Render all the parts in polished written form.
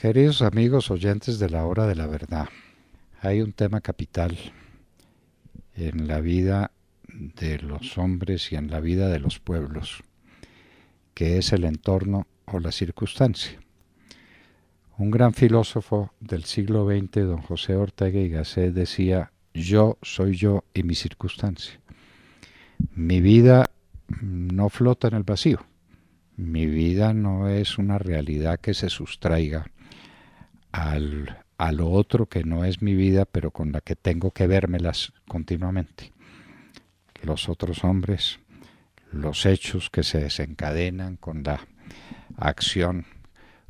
Queridos amigos oyentes de la hora de la verdad, hay un tema capital en la vida de los hombres y en la vida de los pueblos, que es el entorno o la circunstancia. Un gran filósofo del siglo XX, don José Ortega y Gasset, decía: yo soy yo y mi circunstancia. Mi vida no flota en el vacío. Mi vida no es una realidad que se sustraiga a lo otro que no es mi vida, pero con la que tengo que vérmelas continuamente. Los otros hombres, los hechos que se desencadenan con la acción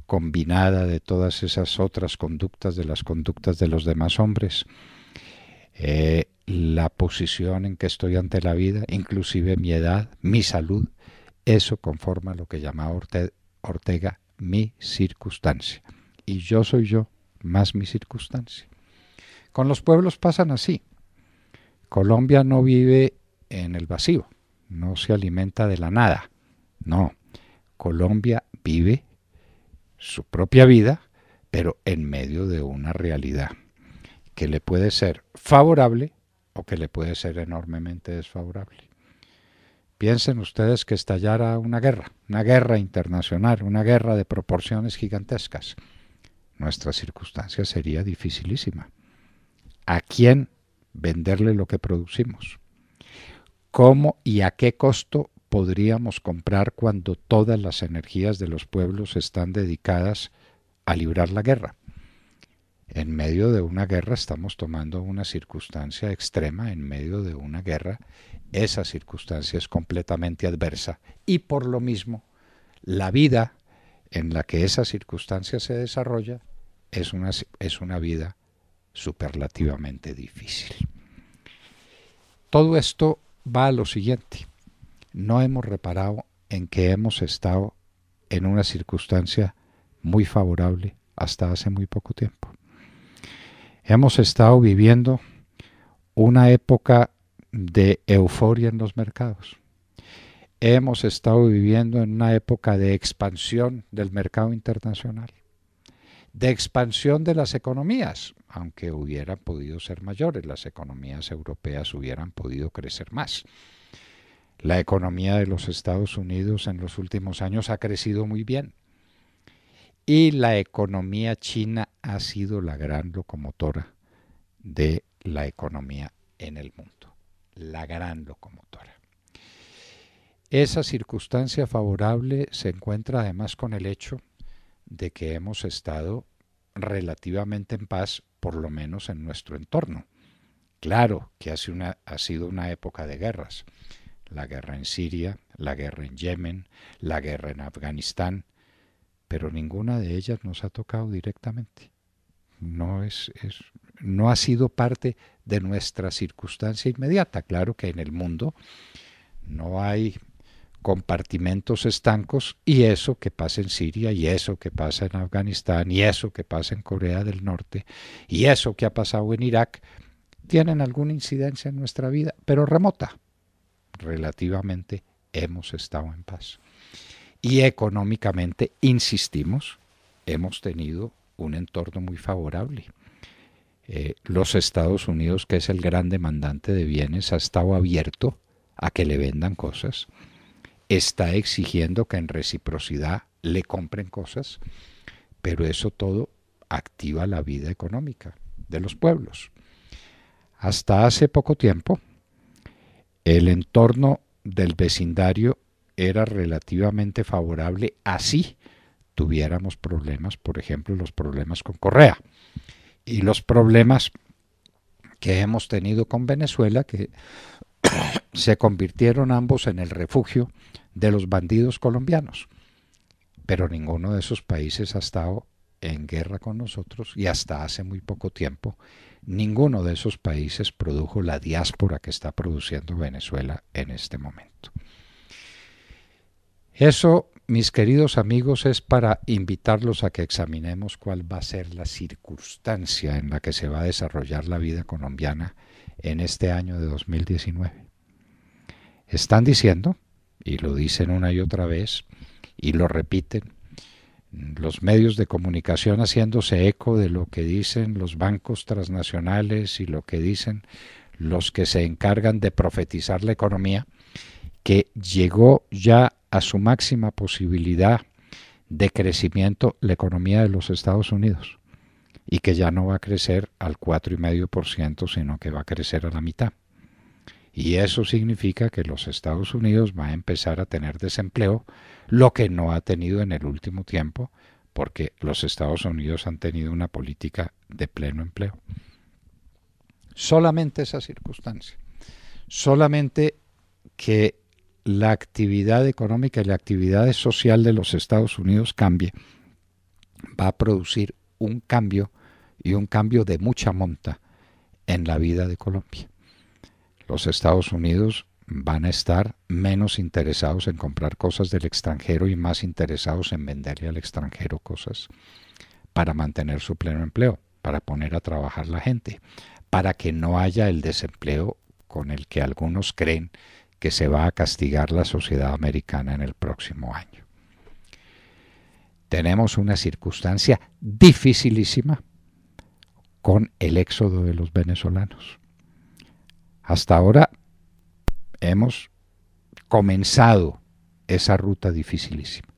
combinada de todas esas otras conductas, de las conductas de los demás hombres, la posición en que estoy ante la vida, inclusive mi edad, mi salud, eso conforma lo que llamaba Ortega mi circunstancia. Y yo soy yo, más mi circunstancia. Con los pueblos pasan así. Colombia no vive en el vacío, no se alimenta de la nada. No, Colombia vive su propia vida, pero en medio de una realidad que le puede ser favorable o que le puede ser enormemente desfavorable. Piensen ustedes que estallara una guerra internacional, una guerra de proporciones gigantescas. Nuestra circunstancia sería dificilísima. ¿A quién venderle lo que producimos? ¿Cómo y a qué costo podríamos comprar cuando todas las energías de los pueblos están dedicadas a librar la guerra? En medio de una guerra estamos tomando una circunstancia extrema, en medio de una guerra esa circunstancia es completamente adversa y por lo mismo la vida en la que esa circunstancia se desarrolla es una vida superlativamente difícil. Todo esto va a lo siguiente: no hemos reparado en que hemos estado en una circunstancia muy favorable hasta hace muy poco tiempo. Hemos estado viviendo una época de euforia en los mercados. Hemos estado viviendo en una época de expansión del mercado internacional, de expansión de las economías, aunque hubieran podido ser mayores, las economías europeas hubieran podido crecer más. La economía de los Estados Unidos en los últimos años ha crecido muy bien y la economía china ha sido la gran locomotora de la economía en el mundo, la gran locomotora. Esa circunstancia favorable se encuentra además con el hecho de que hemos estado relativamente en paz, por lo menos en nuestro entorno. Claro que ha sido una época de guerras. La guerra en Siria, la guerra en Yemen, la guerra en Afganistán, pero ninguna de ellas nos ha tocado directamente. No ha sido parte de nuestra circunstancia inmediata. Claro que en el mundo no hay compartimentos estancos, y eso que pasa en Siria, y eso que pasa en Afganistán, y eso que pasa en Corea del Norte, y eso que ha pasado en Irak, tienen alguna incidencia en nuestra vida, pero remota. Relativamente hemos estado en paz. Y económicamente, insistimos, hemos tenido un entorno muy favorable. Los Estados Unidos, que es el gran demandante de bienes, ha estado abierto a que le vendan cosas, está exigiendo que en reciprocidad le compren cosas, pero eso todo activa la vida económica de los pueblos. Hasta hace poco tiempo, el entorno del vecindario era relativamente favorable, así tuviéramos problemas, por ejemplo, los problemas con Correa y los problemas que hemos tenido con Venezuela, que se convirtieron ambos en el refugio de los bandidos colombianos. Pero ninguno de esos países ha estado en guerra con nosotros, y hasta hace muy poco tiempo ninguno de esos países produjo la diáspora que está produciendo Venezuela en este momento. Eso, mis queridos amigos, es para invitarlos a que examinemos cuál va a ser la circunstancia en la que se va a desarrollar la vida colombiana en este año de 2019. Están diciendo, y lo dicen una y otra vez, y lo repiten, los medios de comunicación haciéndose eco de lo que dicen los bancos transnacionales y lo que dicen los que se encargan de profetizar la economía, que llegó ya a su máxima posibilidad de crecimiento la economía de los Estados Unidos y que ya no va a crecer al 4,5%, sino que va a crecer a la mitad. Y eso significa que los Estados Unidos va a empezar a tener desempleo, lo que no ha tenido en el último tiempo, porque los Estados Unidos han tenido una política de pleno empleo. Solamente esa circunstancia, solamente que la actividad económica y la actividad social de los Estados Unidos cambie, va a producir un cambio, y un cambio de mucha monta en la vida de Colombia. Los Estados Unidos van a estar menos interesados en comprar cosas del extranjero y más interesados en venderle al extranjero cosas para mantener su pleno empleo, para poner a trabajar la gente, para que no haya el desempleo con el que algunos creen que se va a castigar la sociedad americana en el próximo año. Tenemos una circunstancia dificilísima con el éxodo de los venezolanos. Hasta ahora hemos comenzado esa ruta dificilísima.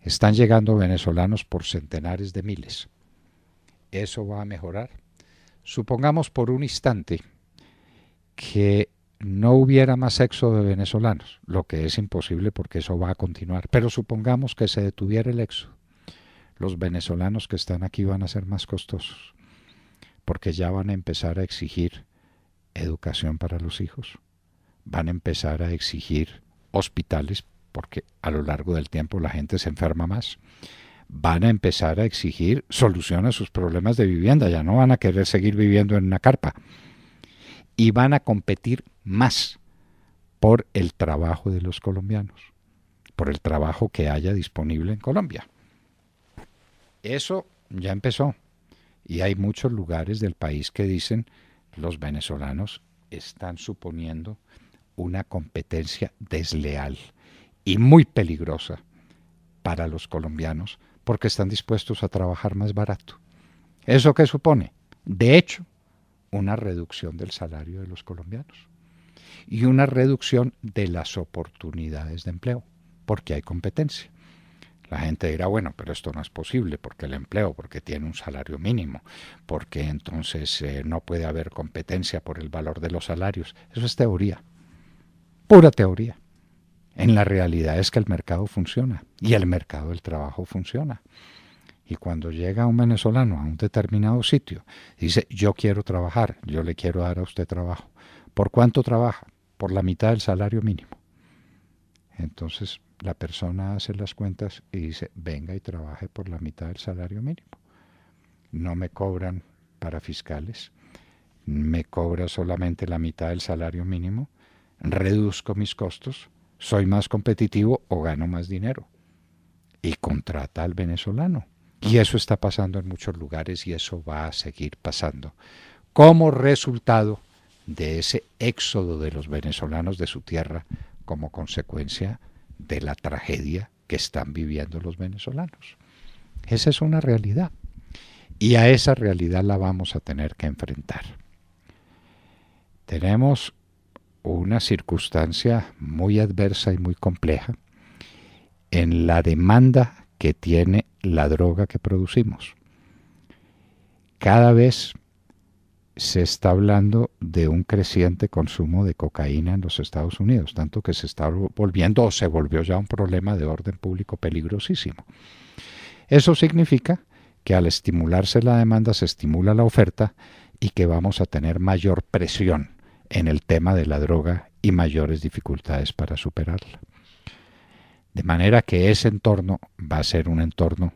Están llegando venezolanos por centenares de miles. ¿Eso va a mejorar? Supongamos por un instante que no hubiera más éxodo de venezolanos, lo que es imposible porque eso va a continuar, pero supongamos que se detuviera el éxodo. Los venezolanos que están aquí van a ser más costosos, porque ya van a empezar a exigir educación para los hijos, van a empezar a exigir hospitales, porque a lo largo del tiempo la gente se enferma más, van a empezar a exigir solución a sus problemas de vivienda, ya no van a querer seguir viviendo en una carpa, y van a competir más por el trabajo de los colombianos, por el trabajo que haya disponible en Colombia. Eso ya empezó. Y hay muchos lugares del país que dicen los venezolanos están suponiendo una competencia desleal y muy peligrosa para los colombianos porque están dispuestos a trabajar más barato. ¿Eso qué supone? De hecho, una reducción del salario de los colombianos y una reducción de las oportunidades de empleo porque hay competencia. La gente dirá, bueno, pero esto no es posible porque el empleo, porque tiene un salario mínimo, porque entonces no puede haber competencia por el valor de los salarios. Eso es teoría, pura teoría. En la realidad es que el mercado funciona y el mercado del trabajo funciona. Y cuando llega un venezolano a un determinado sitio, dice, yo quiero trabajar, yo le quiero dar a usted trabajo. ¿Por cuánto trabaja? Por la mitad del salario mínimo. Entonces la persona hace las cuentas y dice, venga y trabaje por la mitad del salario mínimo. No me cobran para fiscales, me cobra solamente la mitad del salario mínimo, reduzco mis costos, soy más competitivo o gano más dinero. Y contrata al venezolano. Y eso está pasando en muchos lugares y eso va a seguir pasando como resultado de ese éxodo de los venezolanos de su tierra como consecuencia de la tragedia que están viviendo los venezolanos. Esa es una realidad y a esa realidad la vamos a tener que enfrentar. Tenemos una circunstancia muy adversa y muy compleja en la demanda que tiene la droga que producimos. Cada vez se está hablando de un creciente consumo de cocaína en los Estados Unidos, tanto que se está volviendo o se volvió ya un problema de orden público peligrosísimo. Eso significa que al estimularse la demanda se estimula la oferta y que vamos a tener mayor presión en el tema de la droga y mayores dificultades para superarla. De manera que ese entorno va a ser un entorno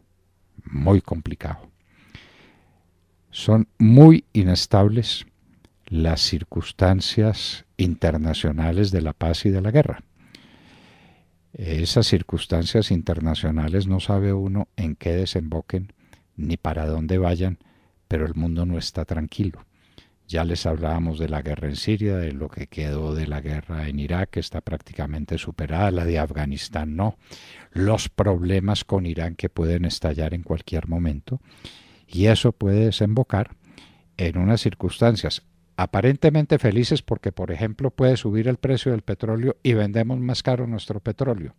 muy complicado. Son muy inestables las circunstancias internacionales de la paz y de la guerra. Esas circunstancias internacionales no sabe uno en qué desemboquen ni para dónde vayan, pero el mundo no está tranquilo. Ya les hablábamos de la guerra en Siria, de lo que quedó de la guerra en Irak, que está prácticamente superada, la de Afganistán no, los problemas con Irán que pueden estallar en cualquier momento, y eso puede desembocar en unas circunstancias aparentemente felices porque, por ejemplo, puede subir el precio del petróleo y vendemos más caro nuestro petróleo,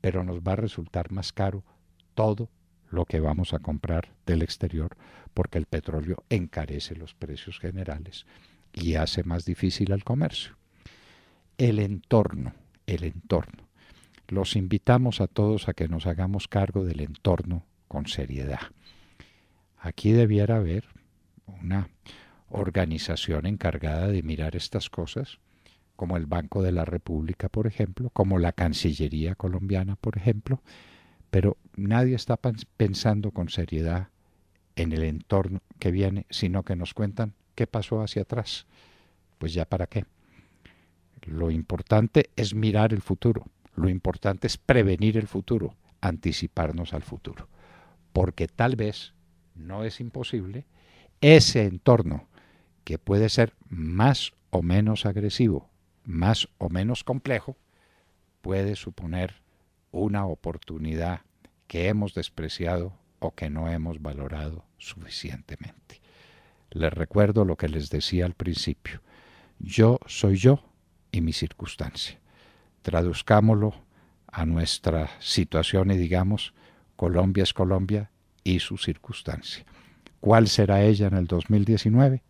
pero nos va a resultar más caro todo lo que vamos a comprar del exterior porque el petróleo encarece los precios generales y hace más difícil el comercio. El entorno, el entorno. Los invitamos a todos a que nos hagamos cargo del entorno con seriedad. Aquí debiera haber una organización encargada de mirar estas cosas, como el Banco de la República, por ejemplo, como la Cancillería colombiana, por ejemplo, pero nadie está pensando con seriedad en el entorno que viene, sino que nos cuentan qué pasó hacia atrás. Pues ya para qué. Lo importante es mirar el futuro, lo importante es prevenir el futuro, anticiparnos al futuro, porque tal vez, no es imposible, ese entorno que puede ser más o menos agresivo, más o menos complejo, puede suponer una oportunidad que hemos despreciado o que no hemos valorado suficientemente. Les recuerdo lo que les decía al principio. Yo soy yo y mi circunstancia. Traduzcámoslo a nuestra situación y digamos, Colombia es Colombia y su circunstancia. ¿Cuál será ella en el 2019?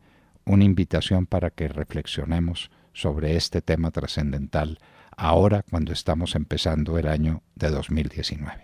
Una invitación para que reflexionemos sobre este tema trascendental ahora cuando estamos empezando el año de 2019.